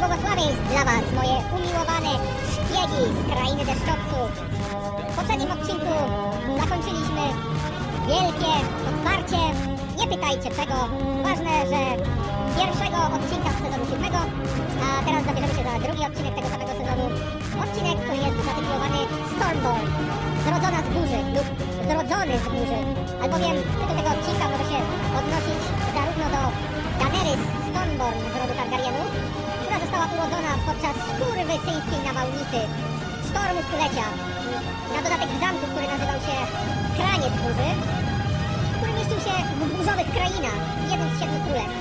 błogosławieństw dla Was, moje umiłowane szpiegi z krainy deszczowców. W poprzednim odcinku zakończyliśmy wielkie otwarcie. Nie pytajcie czego. Ważne, że pierwszego odcinka z sezonu 7, a teraz zabierzemy się za drugi odcinek tego samego sezonu. Odcinek, który jest zatytułowany Stormborn. Zrodzona z burzy lub zrodzony z burzy. Albowiem tytuł tego odcinka może się odnosić zarówno do Daenerys Stormborn z rodu Targaryenów, która została urodzona podczas skurwysyjskiej nawałnicy sztormu stulecia. Na dodatek w zamku, który nazywał się Kraniec Burzy, który mieścił się w burzowych krainach, jednym z 7 królestw.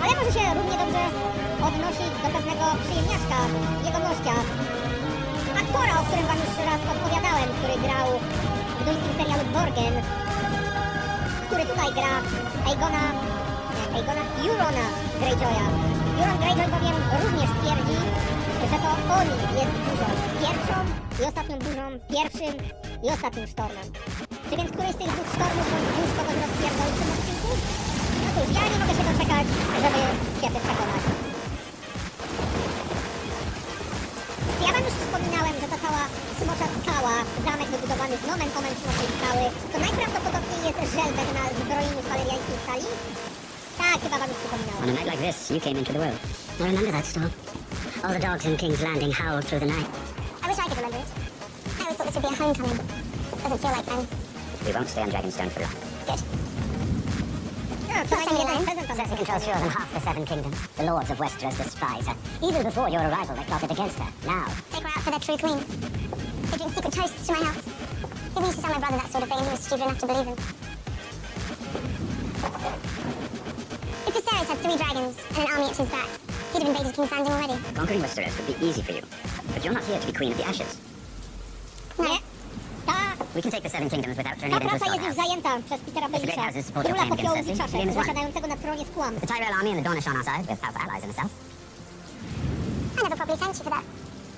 Ale może się równie dobrze odnosić do pewnego przyjemniaczka, jegomościa, aktora, o którym wam już raz opowiadałem, który grał w duńskim serialu Borgen, który tutaj gra Eurona Greyjoya. Euron Greyjoy bowiem również twierdzi, że to on jest burzą. Pierwszą i ostatnią burzą, pierwszym i ostatnim sztormem. Czy więc któryś z tych dwóch sztormów bądź burz kogoś rozpierdol w tym odcinku? No cóż, ja nie mogę się doczekać, żeby się tym przekonać. Czy ja wam już wspominałem, że ta cała smocza skała, zamek wybudowany z nomen omen smoczej skały, to najprawdopodobniej jest żelbek na zbrojeniu waleriańskiej stali? Tak, chyba wam już przypominałem. On a night like this, you came into the world. I remember that storm. All the dogs in King's Landing howled through the night. I wish I could remember it. I always thought this would be a homecoming. Doesn't feel like them. We won't stay on Dragonstone for long. Good. No, przynajmniej jeden sezon tam Cersei controls fewer than half the Seven Kingdoms. The lords of Westeros despise her. Even before your arrival, they plotted against her. Now, Take her out for their true queen. They drink secret toasts to my health. People used to tell my brother that sort of thing and he was stupid enough to believe him. If Viserys had 3 dragons and an army at his back, he'd have invaded King's Landing already. conquering Westeros would be easy for you. But you're not here to be Queen of the Ashes. No. Nie. Ta We can take the Seven Kingdoms without turning it into a praca jest już slaughterhouse. zajęta przez Petera If the great Baelisha, houses support your króla claim against popiołów i Cersei, czaszek, the game is won. zasiadającego na tronie z kłamstw. The Tyrell army and the Dornish on our side, with powerful allies in the south. I never properly thanked you for that.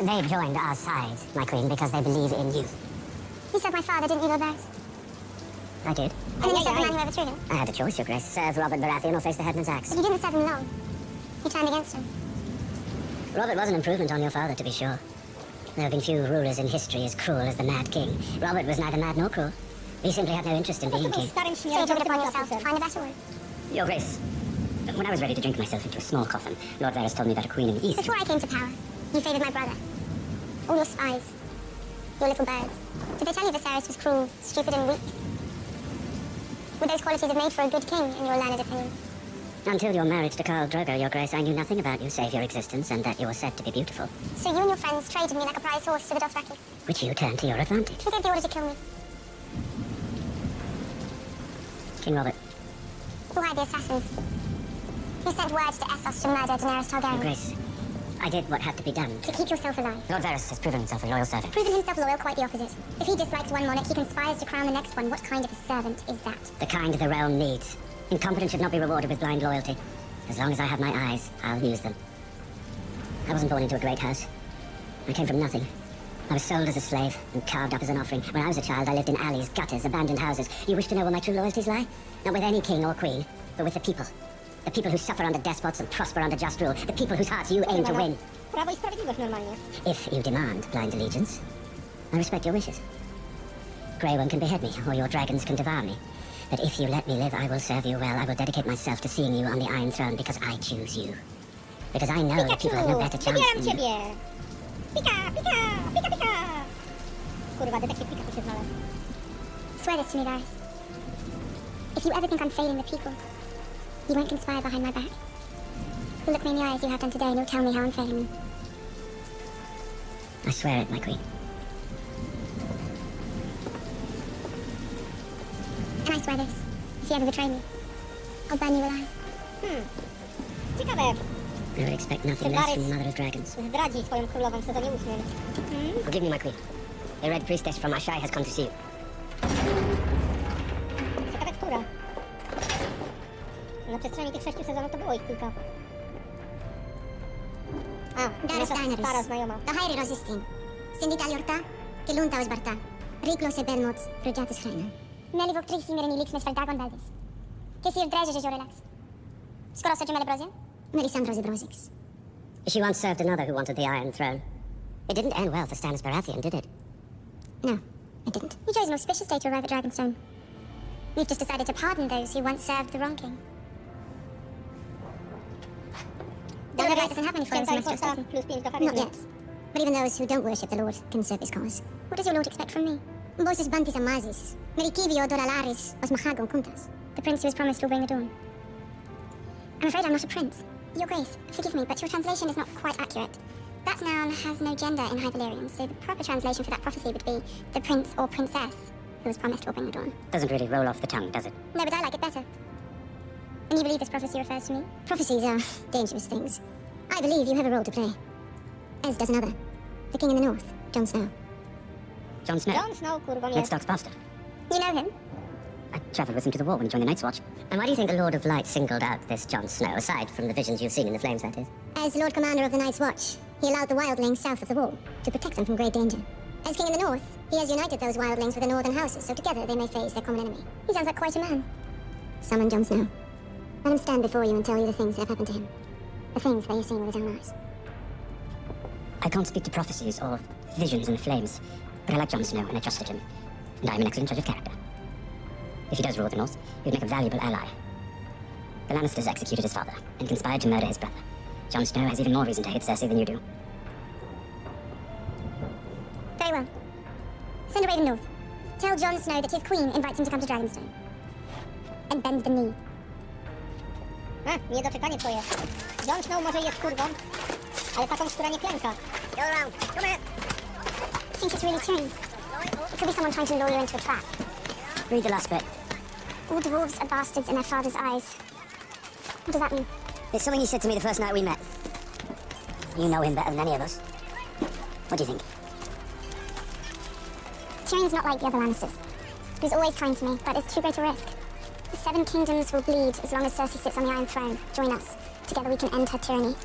They've joined our side, my queen, because they believe in you. You said my father didn't you know theirs? I did. And then you said the man who overthrew him. I had a choice, your grace. Serve Robert Baratheon or face the headman's axe. But you didn't serve him long. You turned against him. Robert was an improvement on your father, to be sure. There have been few rulers in history as cruel as the Mad King. Robert was neither mad nor cruel. He simply had no interest in being Był king. starym So you took it śmierdzielcem upon yourself to kapusem. find a better one. Your grace, when I was ready to drink myself into a small coffin, Lord Varys told me about a queen in the east. Before I came to power, you favoured my brother. All your spies. Your little birds. Did they tell you Viserys was cruel, stupid and weak? Would those qualities have made for a good king, in your learned opinion? Until your marriage to Khal Drogo, your grace, I knew nothing about you save your existence and that you were said to be beautiful, So you and your friends traded me like a prize horse to the Dothraki. which you turned to your advantage. Who gave the order to kill me? King Robert, Who hired the assassins? Who sent words to Essos to murder Daenerys your Targaryen? grace, I did what had to be done. To keep yourself alive. Lord Varys has proven himself a loyal servant. Proven himself loyal, quite the opposite. If he dislikes one monarch, he conspires to crown the next one. What kind of a servant is that? The kind the realm needs. Incompetence should not be rewarded with blind loyalty. As long as I have my eyes, I'll use them. I wasn't born into a great house. I came from nothing. I was sold as a slave and carved up as an offering. When I was a child, I lived in alleys, gutters, abandoned houses. You wish to know where my true loyalties lie? Not with any king or queen, but with the people. The people who suffer under despots and prosper under just rule. The people whose hearts you aim to win. Prawo i sprawiedliwość normalnie. If you demand blind allegiance, I respect your wishes. Grey Worm can behead me, or your dragons can devour me. But if you let me live, I will serve you well. I will dedicate myself to seeing you on the Iron Throne because I choose you. Because I know that people have no better chance Wybieram than you. ciebie! Pika, pika, pika, pika! Kurwa, detektyw Pika tu się znalazł. Swear this to me, Varys. If you ever think I'm failing the people, you won't conspire behind my back. You'll look me in the eye as you have done today and you'll tell me how I'm failing them. I swear it, my queen. And I swear this. If you ever betray me, I'll burn you alive. Ciekawe, I would expect nothing less from the Mother of Dragons. zdradzi swoją królową w sezonie 8. Forgive me, my queen. A red priestess from Ashai has come to see you. Ciekawe, która? Na przestrzeni tych 6 sezonów to było ich kilka. A, Daras nasza Daenerys. stara znajoma. Tahiri Rosistin. Sindita Liorta. Kilunta Osbarta. Riklose Belmont. Projatis Freina. Nelly Voctrix Simireni Lix Mesfeldagon Valdis. Kesir Dreże Jorelax. Skoro Socie Melebrozia? Melisandrozy Brozix. She once served another who wanted the Iron Throne. It didn't end well for Stannis Baratheon, did it? No, it didn't. You chose an auspicious day to arrive at Dragonstone. We've just decided to pardon those who once served the wrong king. The Lord of Light doesn't have any followers in Westeros, does he? plus 5 do Not charyzmy. yet. But even those who don't worship the Lord can serve his cause. What does your Lord expect from me? Voices bantis amazis, merikivio doralaris, os machagon kuntas. The prince who is promised will bring the dawn. I'm afraid I'm not a prince. Your Grace, forgive me, but your translation is not quite accurate. That noun has no gender in High Valyrian, so the proper translation for that prophecy would be the prince or princess who was promised will bring the dawn. Doesn't really roll off the tongue, does it? No, but I like it better. And you believe this prophecy refers to me? Prophecies are dangerous things. I believe you have a role to play. As does another. The king in the north, Jon Snow. Jon Snow? Jon Snow, kurwa, Ned mnie. Stark's bastard. You know him? I travelled with him to the war when he joined the Night's Watch. And why do you think the Lord of Light singled out this Jon Snow, aside from the visions you've seen in the Flames, that is? As Lord Commander of the Night's Watch, he allowed the wildlings south of the wall to protect them from great danger. As king in the north, he has united those wildlings with the northern houses, so together they may face their common enemy. He sounds like quite a man. Summon Jon Snow. Let him stand before you and tell you the things that have happened to him. The things that you've seen with his own eyes. I can't speak to prophecies or visions in the Flames, but I like Jon Snow and I trusted him. And I'm an excellent judge of character. If he does rule the North, he would make a valuable ally. The Lannisters executed his father and conspired to murder his brother. Jon Snow has even more reason to hate Cersei than you do. Very well. Send away the north. Tell Jon Snow that his queen invites him to come to Dragonstone. And bend the knee. Niedoczekanie twoje. Jon Snow może jest kurwą, ale taką, która nie klęka. Go around. Come here. I think it's really Tyrion. It could be someone trying to lure you into a trap. Read the last bit. All dwarves are bastards in their father's eyes. What does that mean? It's something he said to me the first night we met. You know him better than any of us. What do you think? Tyrion's not like the other Lannisters. He was always kind to me, but it's too great a risk. The Seven Kingdoms will bleed as long as Cersei sits on the Iron Throne. Join us. Together we can end her tyranny.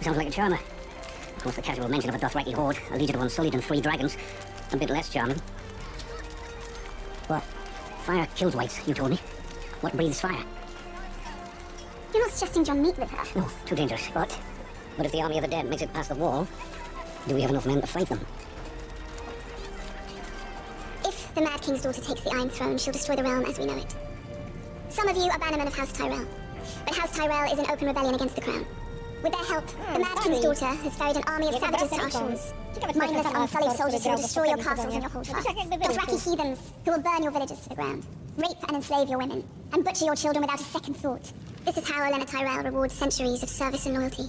Sounds like a charmer. Of course, the casual mention of a Dothraki horde, a legion of Unsullied and 3 dragons, a bit less charming. What? Fire kills whites, you told me. What breathes fire? You're not suggesting Jon meet with her. No, too dangerous. But if the army of the dead makes it past the wall, do we have enough men to fight them? If the Mad King's daughter takes the Iron Throne, she'll destroy the realm as we know it. Some of you are bannermen of House Tyrell, but House Tyrell is in open rebellion against the crown. With their help, the Mad King's daughter has ferried an army of savages to our shores. Mindless, unsullied soldiers who will destroy your castles and your holdfasts. Dothraki heathens who will burn your villages to the ground, rape and enslave your women, and butcher your children without a second thought. This is how Olenna Tyrell rewards centuries of service and loyalty.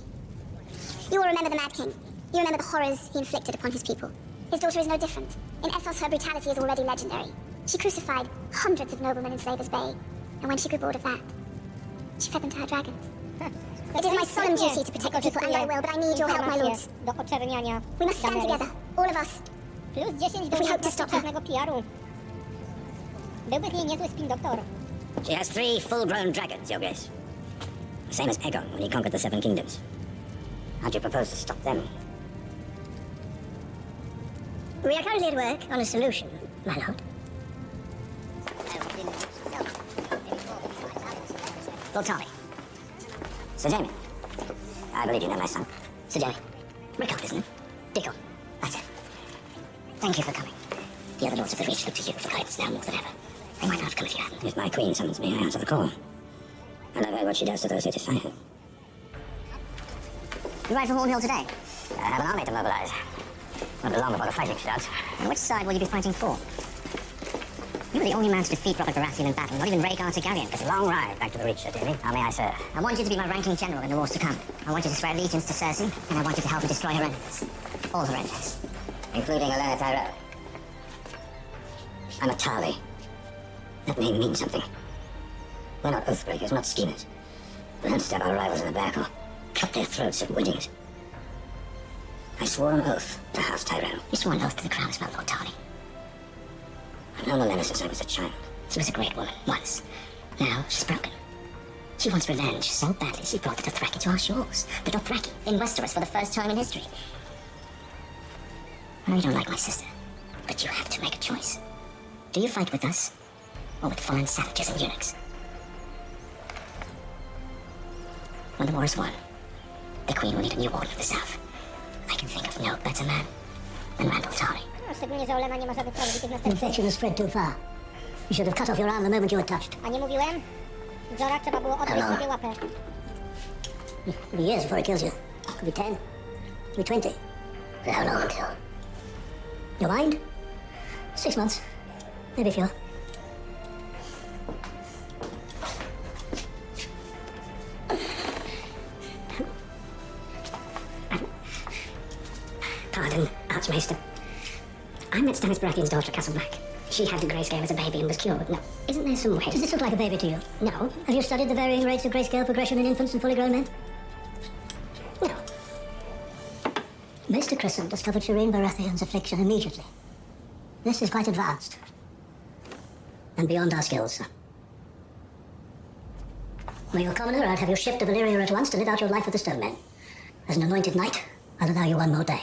You will remember the Mad King. You remember the horrors he inflicted upon his people. His daughter is no different. In Essos, her brutality is already legendary. She crucified hundreds of noblemen in Slaver's Bay, and when she grew bored of that, she fed them to her dragons. It is my solemn duty to protect the people and I will, but I need your help, my lords. Do oczerniania. We must stand together, all of us. Plus 10 do If we hope to stop her. czarnego PR-u. Byłby z niej niezły spin doktor. She has 3 full-grown dragons, Your Grace. Same as Aegon when he conquered the 7 kingdoms. How do you propose to stop them? We are currently at work on a solution, my lord. Lord Tarly. Sir Jaime. I believe you know my son. Sir Jaime. Rickon, isn't it? Dickon. That's it. Thank you for coming. The other lords of the Reach look to you for guidance now more than ever. They might not have come if you hadn't. If my queen summons me, I answer the call. I love what she does to those who defy her. You ride for Hornhill today? I have an army to mobilize. Won't be long before the fighting starts. And which side will you be fighting for? You were the only man to defeat Robert Baratheon in battle, not even Rhaegar Targaryen. It's a long ride back to the Reach, Sir Daily. How may I serve? I want you to be my ranking general in the wars to come. I want you to swear allegiance to Cersei, and I want you to help me destroy her enemies. All her enemies. Including Olenna Tyrell. I'm a Tarly. That name means something. We're not oathbreakers, not schemers. We'll hunt stab our rivals in the back or cut their throats at winning it. I swore an oath to House Tyrell. You swore an oath to the crown as well, Lord Tarly. I've known Olenna since I was a child. She was a great woman, once. Now, she's broken. She wants revenge so badly she brought the Dothraki to our shores. The Dothraki in Westeros for the first time in history. I know you don't like my sister, but you have to make a choice. Do you fight with us, or with foreign savages and eunuchs? One and the war is won, the Queen will need a new warden of the South. I can think of no better man than Randall Tarley. No, szczególnie, że Olena nie ma żadnych prawdziwych The następców. infection has spread too far. You should have cut off your arm the moment you were touched. A nie mówiłem? Jora trzeba było odbić Hello. sobie łapę. It'll be years before it kills you. Could be 10, could be 20. For how long until? Your mind? 6 months. Maybe fewer. Pardon, Archmaester. I met Stannis Baratheon's daughter at Castle Black. She had the grayscale as a baby and was cured. Now, isn't there some way? Does this look like a baby to you? No. Have you studied the varying rates of grayscale progression in infants and fully grown men? No. Mr. Crescent discovered Shireen Baratheon's affliction immediately. This is quite advanced. And beyond our skills, sir. Were you a commoner, I'd have you shipped to Valyria at once to live out your life with the Stone Men. As an anointed knight, I'll allow you one more day.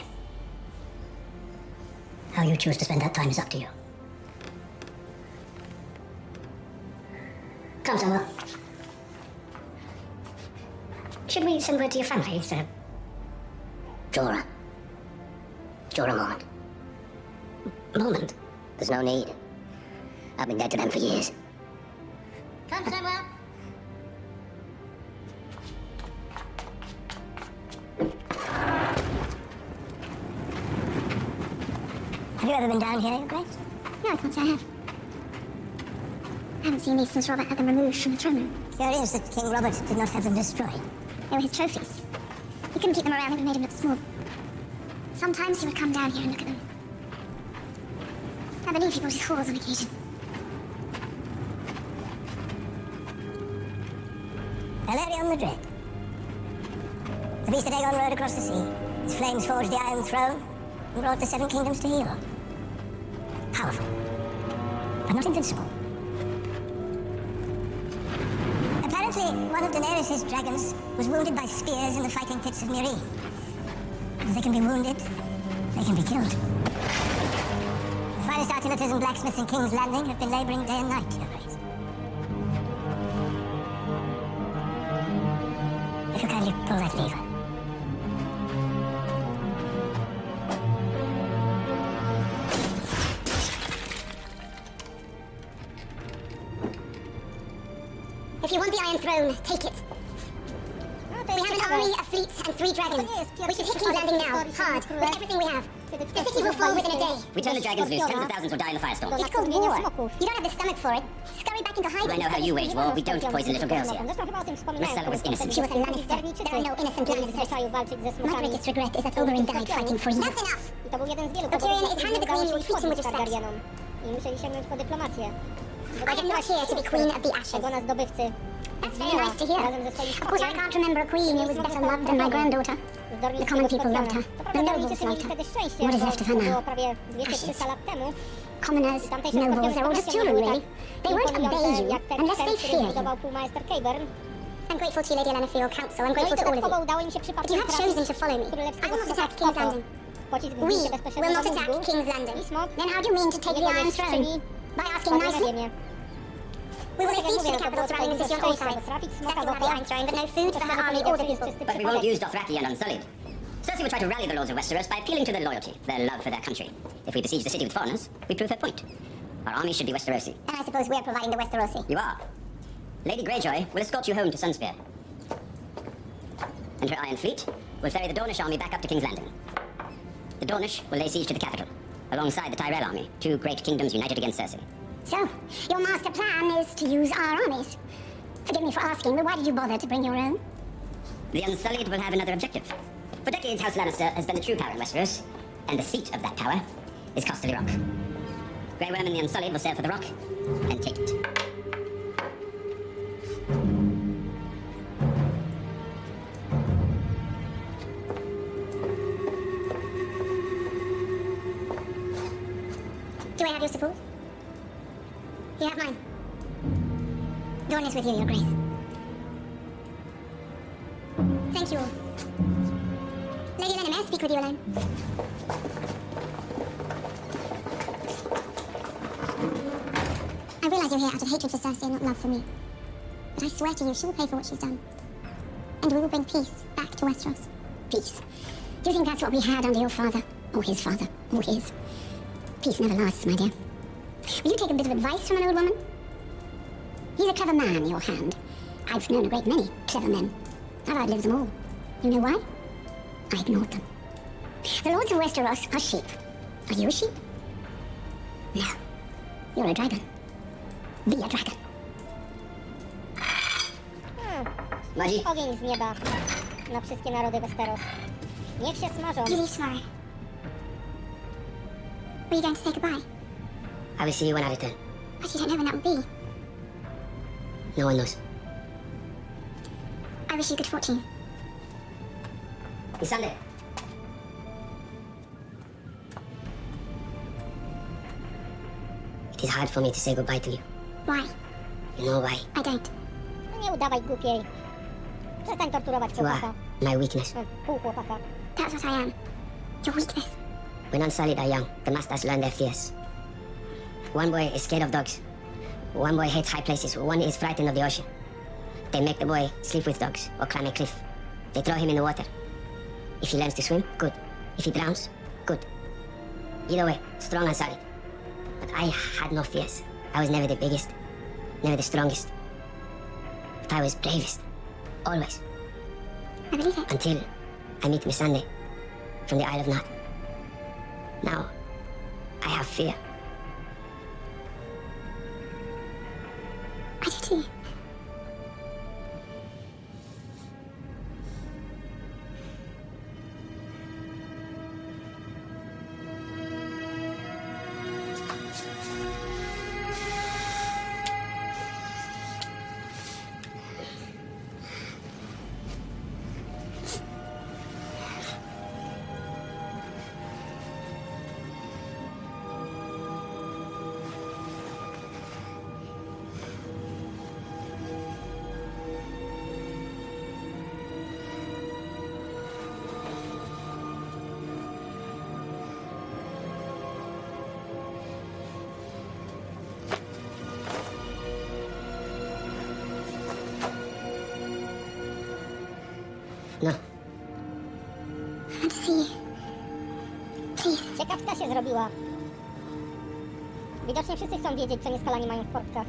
How you choose to spend that time is up to you. Come, Samuel. Should we send word to your family, sir? Jorah. Jorah Mormont. Mormont? There's no need. I've been dead to them for years. Come, Samuel. Have you ever been down here, Your Grace? No, I can't say I have. I haven't seen these since Robert had them removed from the throne room. Curious that King Robert did not have them destroyed. They were his trophies. He couldn't keep them around, it would have made him look small. Sometimes he would come down here and look at them. I believe he brought his halls on occasion. Valerian Madrid. The beast that Aegon rode across the sea. His flames forged the Iron Throne and brought the Seven Kingdoms to heel. Powerful, but not invincible. Apparently, one of Daenerys' dragons was wounded by spears in the fighting pits of Meereen. They can be wounded, they can be killed. The finest artilators and blacksmiths in King's Landing have been laboring day and night, Your Grace. If you kindly pull that lever. If you want the Iron Throne, take it. No, to We jest have an ciekawe. army, a fleet, and 3 dragons. To nie jest We pierwszy should hit King's przypadek Landing w now, historii hard, Siedmiu with Królestw, everything we have. kiedy The city will fall within a day. We turn the dragons loose, tens of thousands will die in the firestorm. Do It's called nakarmienia war. smoków. You don't have the stomach for it. Scurry back into hiding. I know how you wage war. We don't poison little girls here. Zresztą chyba o tym wspominałem. Marcella was innocent. She was a Lannister. There are no innocent którzy Lannisters. zwyczaju walczyć ze My smokami. greatest regret is that Oberyn died fighting for you. That's enough! I to był jeden z wielu But powodów, Tyrion is handed the udało queen się and treats him with uszkodzić respect. Targaryenom. I musieli sięgnąć po dyplomację. I am not here to be queen of the ashes. Tego na zdobywcy. That's very nice to hear. Razem ze swoim Of course, I can't remember a queen who was better loved than my granddaughter. The common people loved her. The nobles loved her. What is left of her now? Ashes. Commoners, nobles, they're all just children, really. They won't obey you unless they fear you. I'm grateful to you, Lady Olenna, for your counsel. I'm No i grateful to all of dodatkowo you. udało im się But przypadkiem you have chosen to follow me. I will not attack King's Landing. Pocisk We wbił się bezpośrednio will do not attack mózgu. King's Landing. I smok Then how do you mean to take the Iron Throne? By asking padł na nicely? ziemię. We will Tak jak accede to mówię, the to było capital throne and twoim city on all szczęściem, sides. trafić Cersei smoka will w have the oko. Iron Throne, but no food for her army or the people. But we won't use Dothraki and Unsullied. Cersei will try to rally the lords of Westeros by appealing to their loyalty, their love for their country. If we besiege the city with foreigners, we prove her point. Our army should be Westerosi. And I suppose we are providing the Westerosi. You are. Lady Greyjoy will escort you home to Sunspear. And her Iron Fleet will ferry the Dornish army back up to King's Landing. The Dornish will lay siege to the capital, alongside the Tyrell army, 2 great kingdoms united against Cersei. So, your master plan is to use our armies. Forgive me for asking, but why did you bother to bring your own? The Unsullied will have another objective. For decades, House Lannister has been the true power in Westeros, and the seat of that power is Casterly Rock. Grey Worm and the Unsullied will sail for the Rock and take it. Do I have your support? You have mine. Dawn is with you, Your Grace. Thank you all. Lady Olenna, may I speak with you alone? I realise you're here out of hatred for Cersei and not love for me. But I swear to you, she will pay for what she's done. and we will bring peace back to Westeros. Peace. Do you think that's what we had under your father? Or his father? Or his? Peace never lasts, my dear. Will you take a bit of advice from an old woman? He's a clever man, your hand. I've known a great many clever men. I've outlived them all. You know why? I ignored them. The lords of Westeros are sheep. Are you a sheep? No. You're a dragon. Be a dragon. Moje? Ogień z nieba na wszystkie narody Westeros. Niech się smażą. You leave tomorrow. Are you going to say goodbye? I will see you when I return. But you don't know when that will be. No one knows. I wish you good fortune. It's Sunday. It is hard for me to say goodbye to you. Why? You know why? I don't. Nie udawaj głupiej. Przestań torturować You chłopaka. are my weakness. Pół chłopaka. That's what I am. Your weakness. When Unsullied are young, the masters learn their fears. One boy is scared of dogs. One boy hates high places. One is frightened of the ocean. They make the boy sleep with dogs or climb a cliff. They throw him in the water. If he learns to swim, good. If he drowns, good. Either way, strong and solid. But I had no fears. I was never the biggest, never the strongest. But I was bravest. Always. I believe it. Until I meet Miss Sunday from the Isle of Knot. Now, I have fear. I do too. No. I want to see you. Please. Ciekawka się zrobiła. Widocznie wszyscy chcą wiedzieć, co nieskalani mają w portkach.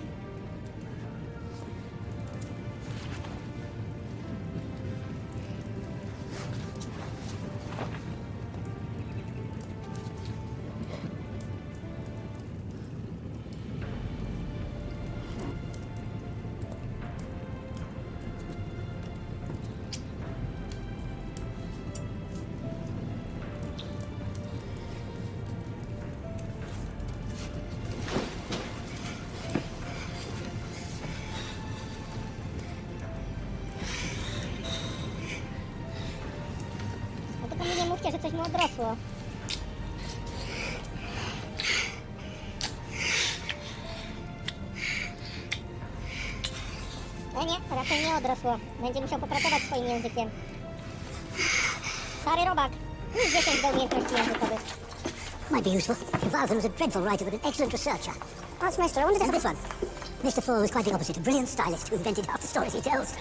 No tylko mi nie mówcie, że coś mu odrosło. Nie, raczej nie odrosło. Będzie musiał popracować swoim językiem. Szary robak. Plus 10 do umiejętności językowych. Might be useful. Your father was a dreadful writer, but an excellent researcher. Ask Mr. I wanted to And this one. Mr. Fall was quite the opposite. A brilliant stylist who invented half the stories he tells.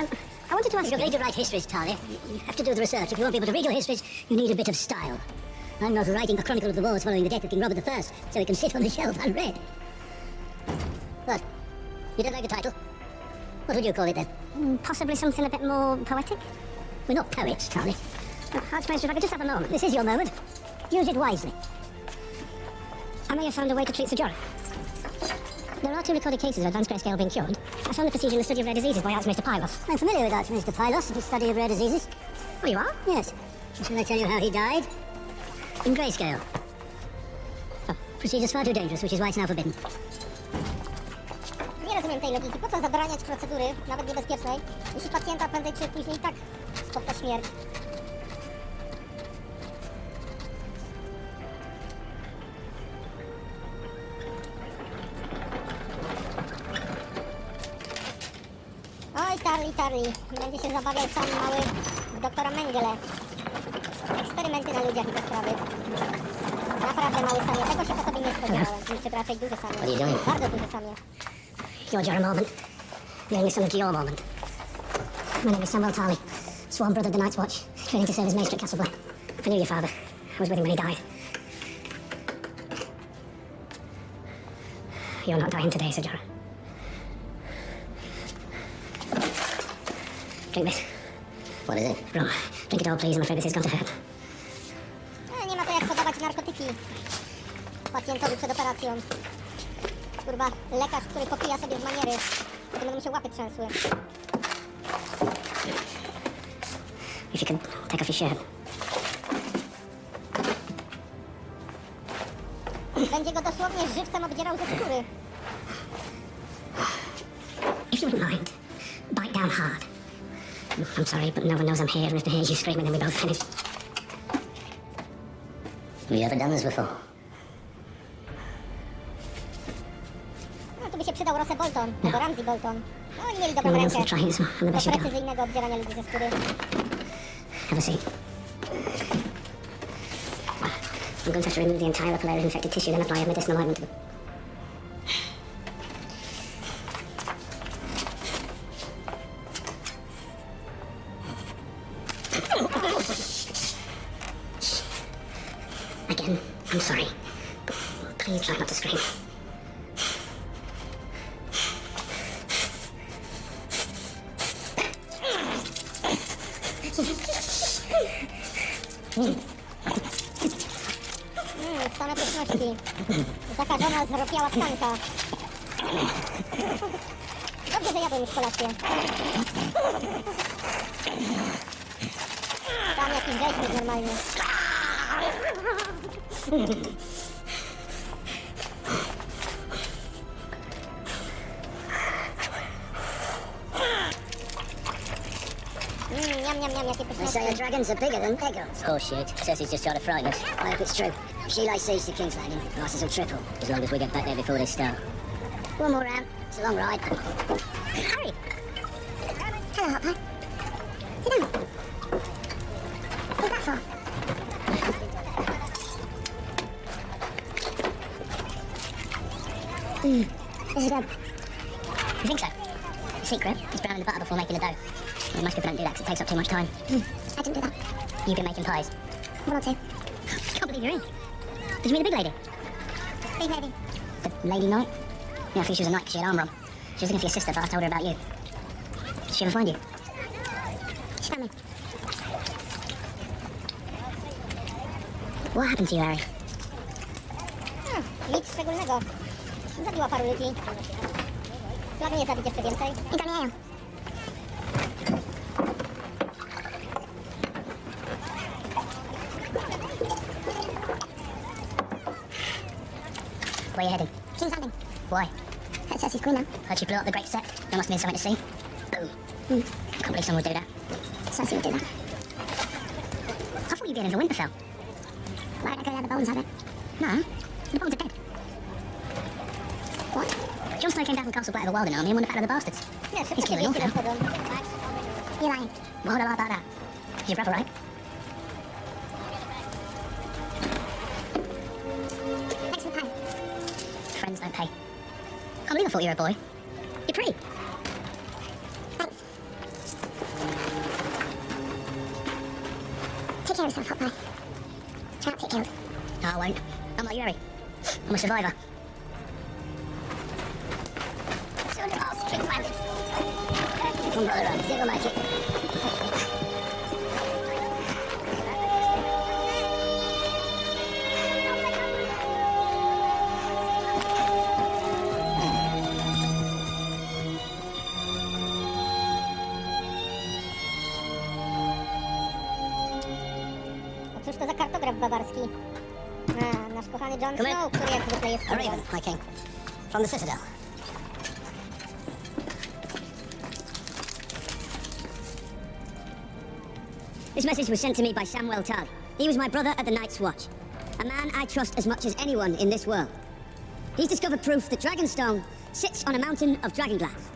I wanted to ask If you're going to write histories, Talia, you have to do the research. If you want people to read your histories, you need a bit of style. I'm not writing a chronicle of the wars following the death of King Robert I, so it can sit on the shelf unread. What? You don't like the title? What would you call it then? Possibly something a bit more poetic? We're not poets, Talia. Archmaester, if I could just have a moment. This is your moment. Use it wisely. I may have found a way to treat Sir Jorah. There are 2 recorded cases of advanced grayscale being cured. I found the procedure in the study of rare diseases by Archmaester Pylos. I'm familiar with Archmaester Pylos and his study of rare diseases. Oh, you are? Yes. Shall I tell you how he died? In grayscale. Oh. Procedure's far too dangerous, which is why it's now forbidden. Nie rozumiem tej logiki. Po co zabraniać procedury, nawet niebezpiecznej, jeśli pacjenta prędzej czy później i tak spotka śmierć? Oj, Tarli. Będzie się zabawiał sam mały doktora Mengele. Eksperymenty na ludziach i te sprawy. Naprawdę mały samie. Tego się po tobie nie spodziewałem. Jeszcze raczej duży samie. What are you doing? Bardzo duży samie. Your Jorah moment. Bring me some to your moment. My name is Samuel Tarly. sworn brother of the Night's Watch, training to serve as maester at Castle Black. I knew your father. I was with him when he died. You're not dying today, Sir Jorah. Drink this. What is it? Rum. Drink it all, please. I'm afraid this is going to hurt. Nie ma to jak podawać narkotyki pacjentowi przed operacją. Kurwa, lekarz, który popija sobie z maniery. Potem będą mu się łapy trzęsły. If you could take off your shirt. Będzie go dosłownie żywcem obdzierał ze skóry. If you wouldn't mind, bite down hard. I'm sorry, but no one knows I'm here, and if they hear you screaming, then we both finish. Have you ever done this before? No, tu by się przydał Rosse Bolton, albo Ramsay Bolton. No, oni mieli dobrą No one else rękę will try it, so I'm the do best you can. precyzyjnego obdzierania ludzi ze skóry. Have a seat. I'm going to have to remove the entire upper layer of infected tissue, then apply a medicinal ointment to them. Again, I'm sorry. Please try not to scream. Same pyszności. Zakażona zropiała tkanka. Dobrze, że jadłem już kolację. Tam jakiś rzeźnik normalnie. Niam, jakie They pyszności. say the dragons are bigger than eagles. Oh shit. Cersei's just trying to frighten us. I hope it's true. If she lays siege to King's Landing, prices will triple. As long as we get back there before they start. One more round. It's a long ride. Harry! Hello, Hot Pie. Sit down. Who's that for? This is good. I think so. The secret is browning the butter before making the dough. Well, most people don't do that because it takes up too much time. I didn't do that. You've been making pies. One or two. I can't believe you're in. Did you meet the big lady? Big lady. The lady knight? Yeah, I think she was a knight because she had armour on. She was looking for your sister, but I told her about you. Did she ever find you? She found me. What happened to you, Harry? Nic szczególnego. Zabiła paru ludzi. Planuję zabić jeszcze więcej. I got me ale. Where are you heading? King's Landing. Why? Heard Cersei's queen now. Heard she blew up the Great Set. There must have been something to see. Boom. Can't believe someone would do that. Cersei would do that. I thought you'd be heading for Winterfell. Why would I go there? The bones have it. No, the bones are dead. What? Jon Snow came down from Castle Black of the Walden Army and won the Battle of the Bastards. Nie, He's szybko killing się off wieści now. rozchodzą. You're lying. What would I lie about that? He's your brother, right? Thanks for the pie. Friends don't pay. Can't believe I thought you were a boy. You're pretty. Thanks. Take care of yourself, Hot Pie. Try not to get killed. No, I won't. I'm like you, Harry. I'm a survivor. Come brother up, think we'll make it. A cóż to za kartograf bawarski? A, nasz kochany Jon Snow, który jak zwykle jest A raven, my king. From the Citadel. This message was sent to me by Samwell Tarly. He was my brother at the Night's Watch. A man I trust as much as anyone in this world. He's discovered proof that Dragonstone sits on a mountain of dragonglass.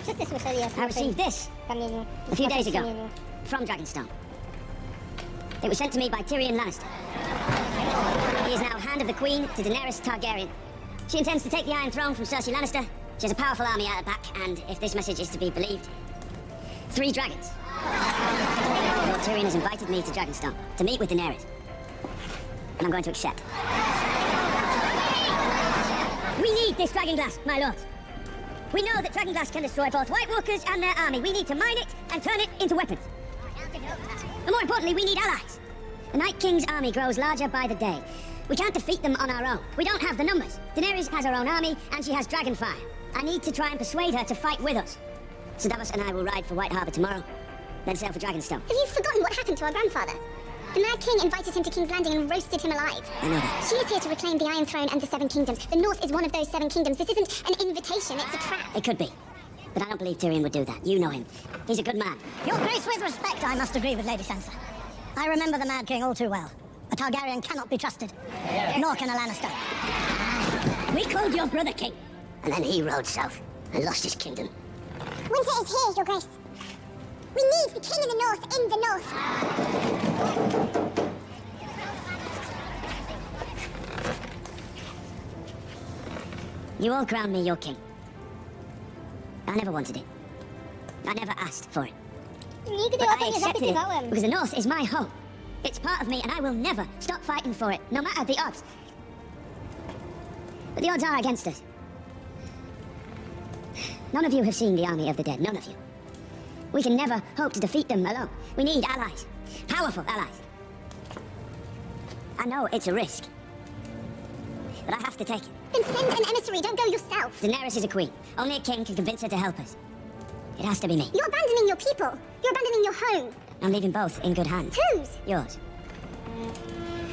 Wszyscy słyszeli o I received this kamieniu. a few days ago Kamieniu. from Dragonstone. It was sent to me by Tyrion Lannister. He is now Hand of the Queen to Daenerys Targaryen. She intends to take the Iron Throne from Cersei Lannister. She has a powerful army at her back, and if this message is to be believed, 3 dragons. Lord Tyrion has invited me to Dragonstone to meet with Daenerys. And I'm going to accept. We need this dragon glass, my lord. We know that dragon glass can destroy both White Walkers and their army. We need to mine it and turn it into weapons. And more importantly, we need allies. The Night King's army grows larger by the day. We can't defeat them on our own. We don't have the numbers. Daenerys has her own army, and she has dragon fire. I need to try and persuade her to fight with us. So Davos and I will ride for White Harbor tomorrow, then sail for Dragonstone. Have you forgotten what happened to our grandfather? The Mad King invited him to King's Landing and roasted him alive. I know that. She is here to reclaim the Iron Throne and the 7 Kingdoms. The North is one of those 7 kingdoms. This isn't an invitation, it's a trap. It could be. But I don't believe Tyrion would do that. You know him. He's a good man. Your Grace, with respect, I must agree with Lady Sansa. I remember the Mad King all too well. A Targaryen cannot be trusted, nor can a Lannister. We called your brother king, and then he rode south and lost his kingdom. Winter is here, Your Grace. We need the King in the North, in the North. You all crowned me your king. I never wanted it. I never asked for it. Nigdy But o I to nie accepted it zapytywałem. because the North is my home. It's part of me, and I will never stop fighting for it, no matter the odds. But the odds are against us. None of you have seen the army of the dead, none of you. We can never hope to defeat them alone. We need allies. Powerful allies. I know it's a risk. But I have to take it. Then send an emissary, don't go yourself. Daenerys is a queen. Only a king can convince her to help us. It has to be me. You're abandoning your people. You're abandoning your home. I'm leaving both in good hands. Whose? Yours.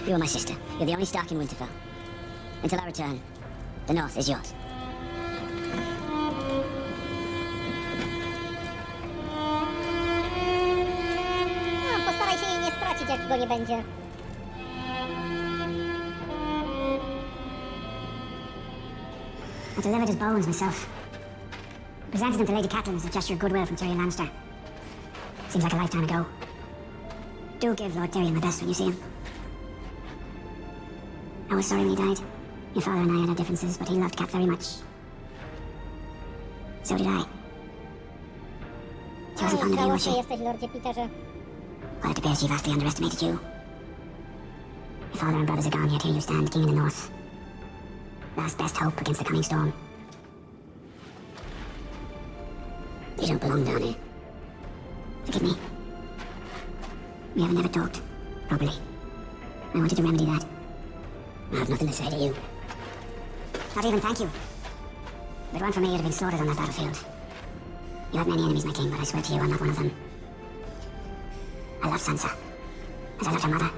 You are my sister. You're the only Stark in Winterfell. Until I return, the North is yours. No, postaraj się jej nie stracić, jak go nie będzie. I delivered his bones myself. Presented them to Lady Catelyn as a gesture of goodwill from Tyrion Lannister. Seems like a lifetime ago. Do give Lord Tyrion my best when you see him. I was sorry when he died. Your father and I had our differences, but he loved Cat very much. So did I. She wasn't fond of you, was she? Żałosny jesteś, Lordzie Peterze. Well, it appears she vastly underestimated you. Your father and brothers are gone, yet here you stand, king in the north. Last best hope against the coming storm. You don't belong down here. Forgive me. We haven't never talked properly. I wanted to remedy that. I have nothing to say to you. Not even thank you. If it weren't for me, you'd have been slaughtered on that battlefield. You have many enemies, my king, but I swear to you, I'm not one of them. I love Sansa, as I loved her mother.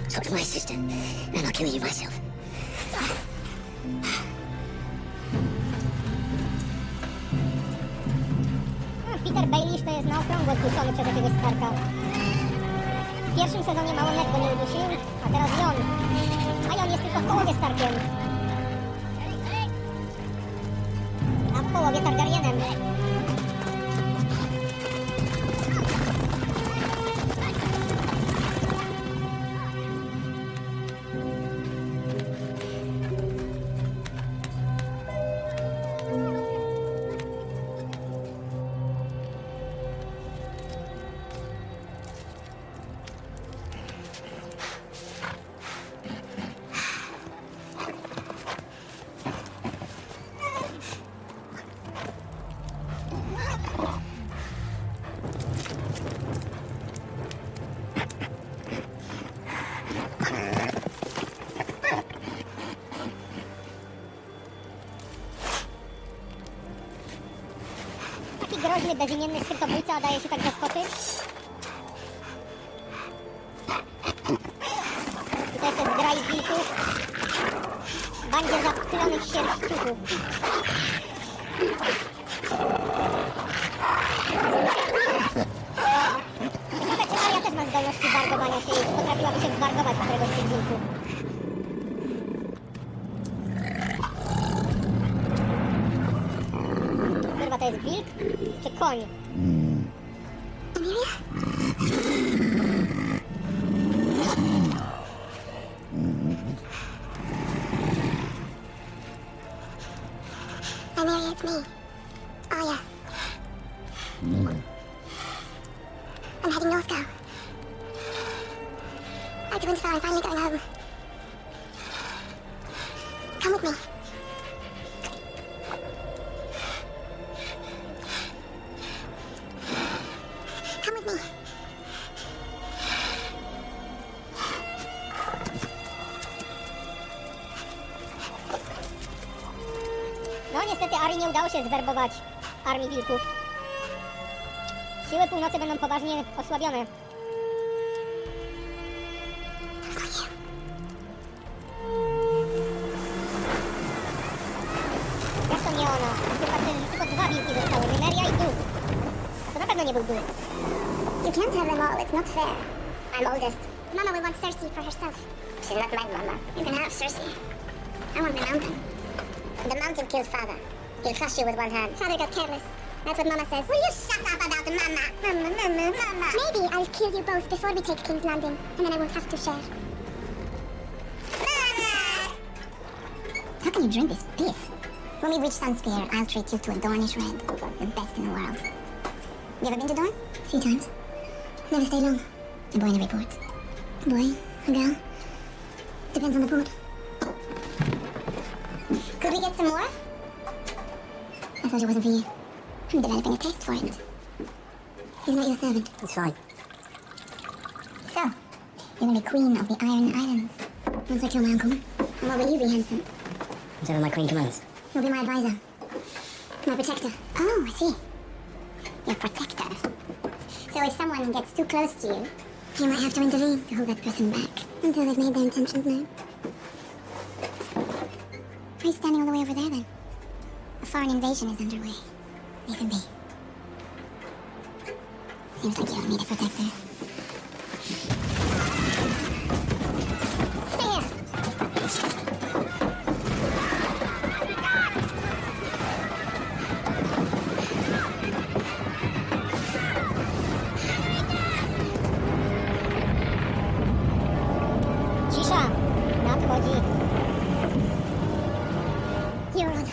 Talk to my sister, and I'll kill you myself. Peter Baelish to jest na okrągło zduszony przez jakiegoś Starka. W pierwszym sezonie mało Ned go nie udusił, a teraz Jon. A Jon jest tylko w połowie Starkiem. A w połowie Targaryenem. Groźny, bezimienny skrytobójca daje się tak zaskoczyć. I to jeszcze zgra i wilków. Bandzie zapylonych sierściuchów. Ciekawe, czy Arya też ma zdolności bargowania się i czy potrafiłaby się wbargować któregoś z tych wilków. Kurwa, to jest wilk? Czy koń? It's me. Aya. I'm heading north now. After Winterfell, I'm finally going home. Come with me. Come with me. No niestety Ari nie udało się zwerbować armii wilków. Siły północy będą poważnie osłabione. Jak to nie ona? Tylko dwa wilki zostały, Nymeria i Duch. A to na pewno nie był Duch. You can't have them all, it's not fair. I'm oldest. Mama will want Cersei for herself. She's not my mama. You can have Cersei. I want the mountain. The mountain killed father. He'll crush you with one hand. Father got careless. That's what Mama says. Will you shut up about the Mama? Mama. Maybe I'll kill you both before we take King's Landing, and then I won't have to share. Mama! How can you drink this piss? When we reach Sunspear, I'll treat you to a Dornish red. The best in the world. You ever been to Dorne? A few times. Never stayed long. A boy in every port. A boy, a girl. Depends on the port. Could we get some more? I thought it wasn't for you. I'm developing a taste for it. He's not your servant. It's fine. So, you're gonna be queen of the Iron Islands. Once I kill my uncle, and what will you be, handsome? Whatever my queen commands. You'll be my advisor. My protector. Oh, I see. Your protector. So if someone gets too close to you, you might have to intervene to hold that person back until they've made their intentions known. Why are you standing all the way over there, then? A foreign invasion is underway. Leave him be. Seems like you don't need a protector. Stay here! Cisza nadchodzi. Euron.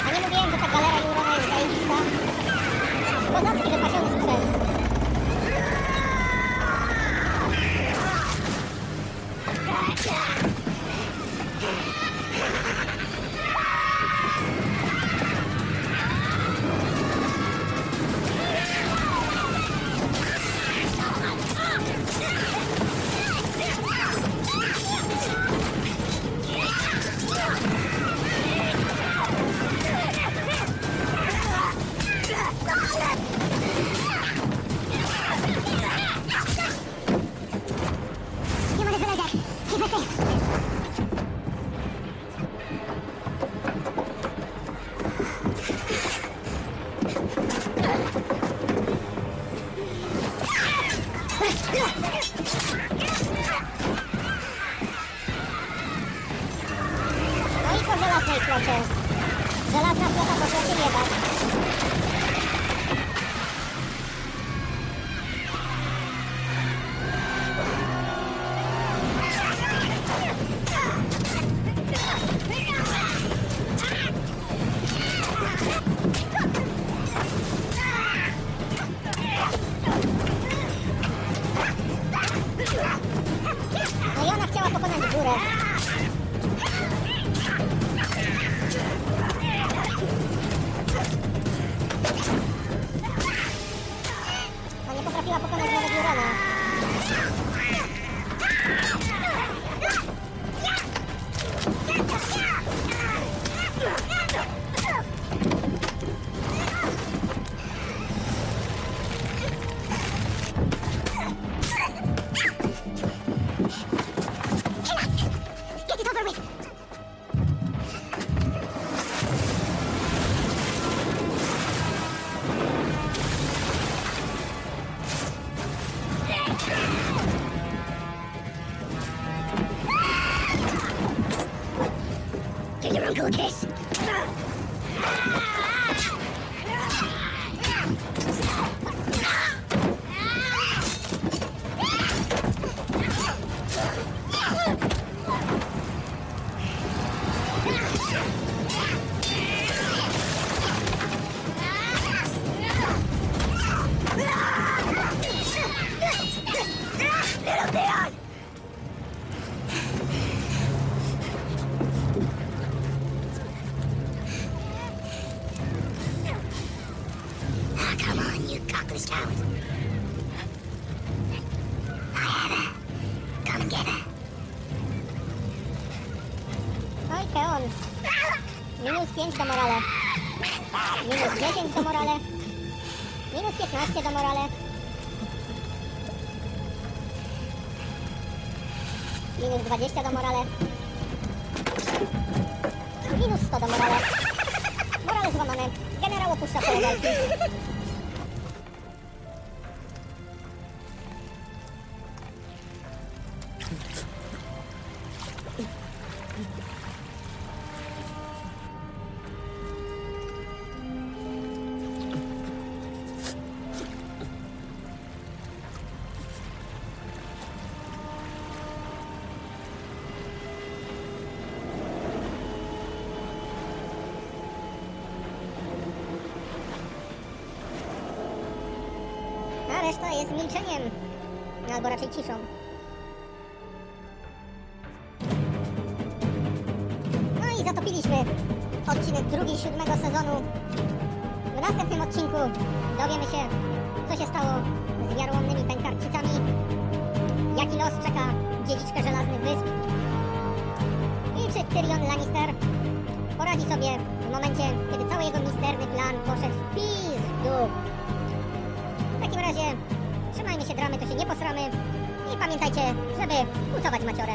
A nie mówiłem, że ta galera Jurona jest zajebista? Kozacki wypasiony sprzęt. You want a villager? Keep her safe. No i po żelaznej flocie. Żelazna flota poszła się jebać. No i ona chciała pokonać górę. No nie potrafiła pokonać nawet Jurona. Get it over with! Give your uncle a kiss. little Theon! Ah, come on, you cockless coward. I have her. Come and get her. No i Theon. Minus 5 do morale. Minus 10 do morale. Minus 15 do morale. Minus 20 do morale. Minus 100 do morale. Morale złamane. Generał opuszcza pole walki. A reszta jest milczeniem. Albo raczej ciszą. No i zatopiliśmy odcinek drugi 7. sezonu. W następnym odcinku dowiemy się, co się stało z wiarołomnymi pękarczycami, jaki los czeka dziedziczkę Żelaznych Wysp i czy Tyrion Lannister poradzi sobie w momencie, kiedy cały jego misterny plan poszedł w pizdu. W takim razie trzymajmy się dramy, to się nie posramy i pamiętajcie, żeby ucować maciorę.